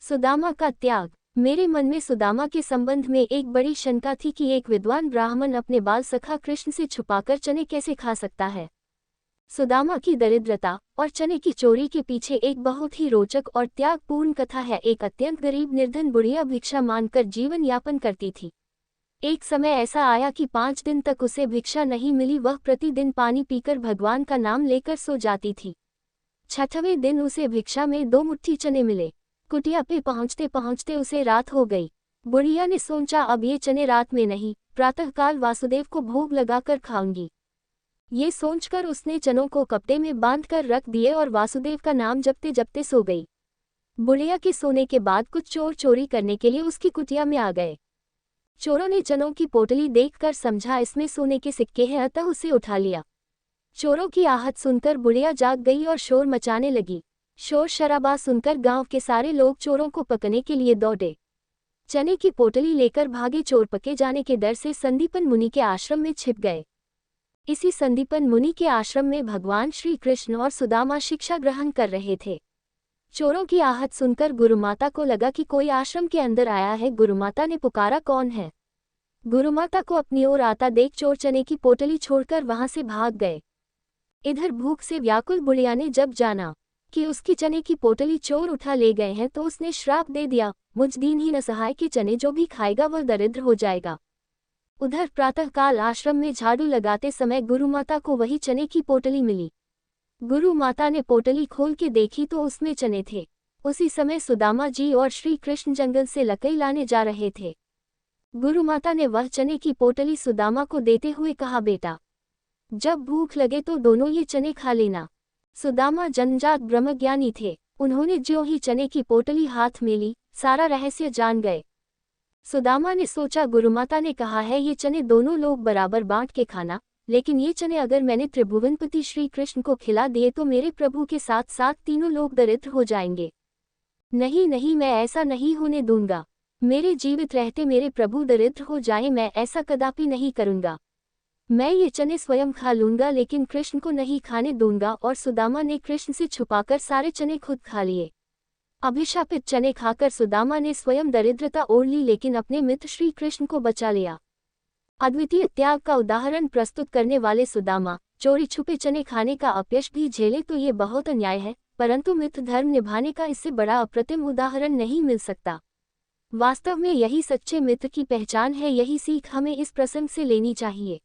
सुदामा का त्याग। मेरे मन में सुदामा के संबंध में एक बड़ी शंका थी कि एक विद्वान ब्राह्मण अपने बाल सखा कृष्ण से छुपाकर चने कैसे खा सकता है। सुदामा की दरिद्रता और चने की चोरी के पीछे एक बहुत ही रोचक और त्यागपूर्ण कथा है। एक अत्यंत गरीब निर्धन बुढ़िया भिक्षा मांगकर जीवन यापन करती थी। एक समय ऐसा आया कि 5 दिन तक उसे भिक्षा नहीं मिली। वह प्रतिदिन पानी पीकर भगवान का नाम लेकर सो जाती थी। 6वें दिन उसे भिक्षा में 2 मुट्ठी चने मिले। कुटिया पे पहुंचते पहुंचते उसे रात हो गई। बुढ़िया ने सोचा अब ये चने रात में नहीं, प्रातःकाल वासुदेव को भोग लगाकर खाऊंगी। ये सोचकर उसने चनों को कपड़े में बांधकर रख दिए और वासुदेव का नाम जपते जपते सो गई। बुढ़िया के सोने के बाद कुछ चोर चोरी करने के लिए उसकी कुटिया में आ गए। चोरों ने चनों की पोटली देखकर समझा इसमें सोने के सिक्के हैं, अतः उसे उठा लिया। चोरों की आहट सुनकर बुढ़िया जाग गई और शोर मचाने लगी। शोर शराबा सुनकर गांव के सारे लोग चोरों को पकड़ने के लिए दौड़े। चने की पोटली लेकर भागे चोर पके जाने के डर से संदीपन मुनि के आश्रम में छिप गए। इसी संदीपन मुनि के आश्रम में भगवान श्री कृष्ण और सुदामा शिक्षा ग्रहण कर रहे थे। चोरों की आहट सुनकर गुरुमाता को लगा कि कोई आश्रम के अंदर आया है। गुरुमाता ने पुकारा, कौन है? गुरुमाता को अपनी ओर आता देख चोर चने की पोटली छोड़कर वहां से भाग गए। इधर भूख से व्याकुल बुढ़िया ने जब जाना कि उसकी चने की पोटली चोर उठा ले गए हैं तो उसने श्राप दे दिया, मुझ दीनहीन असहाय के चने जो भी खाएगा वह दरिद्र हो जाएगा। उधर प्रातःकाल आश्रम में झाड़ू लगाते समय गुरुमाता को वही चने की पोटली मिली। गुरुमाता ने पोटली खोल के देखी तो उसमें चने थे। उसी समय सुदामा जी और श्री कृष्ण जंगल से लकड़ी लाने जा रहे थे। गुरुमाता ने वह चने की पोटली सुदामा को देते हुए कहा, बेटा जब भूख लगे तो दोनों ये चने खा लेना। सुदामा जन्मजात ब्रह्मज्ञानी थे। उन्होंने ज्यों ही चने की पोटली हाथ में ली, सारा रहस्य जान गए। सुदामा ने सोचा गुरुमाता ने कहा है ये चने दोनों लोग बराबर बांट के खाना, लेकिन ये चने अगर मैंने त्रिभुवनपति श्री कृष्ण को खिला दिए तो मेरे प्रभु के साथ साथ तीनों लोग दरिद्र हो जाएंगे। नहीं नहीं, मैं ऐसा नहीं होने दूंगा। मेरे जीवित रहते मेरे प्रभु दरिद्र हो जाएं, मैं ऐसा कदापि नहीं करूंगा। मैं ये चने स्वयं खा लूंगा लेकिन कृष्ण को नहीं खाने दूंगा। और सुदामा ने कृष्ण से छुपाकर सारे चने खुद खा लिए। अभिशापित चने खाकर सुदामा ने स्वयं दरिद्रता ओढ़ ली लेकिन अपने मित्र श्री कृष्ण को बचा लिया। अद्वितीय त्याग का उदाहरण प्रस्तुत करने वाले सुदामा चोरी छुपे चने खाने का अपयश भी झेले तो ये बहुत अन्याय है, परंतु मित्र धर्म निभाने का इससे बड़ा अप्रतिम उदाहरण नहीं मिल सकता। वास्तव में यही सच्चे मित्र की पहचान है। यही सीख हमें इस प्रसंग से लेनी चाहिए।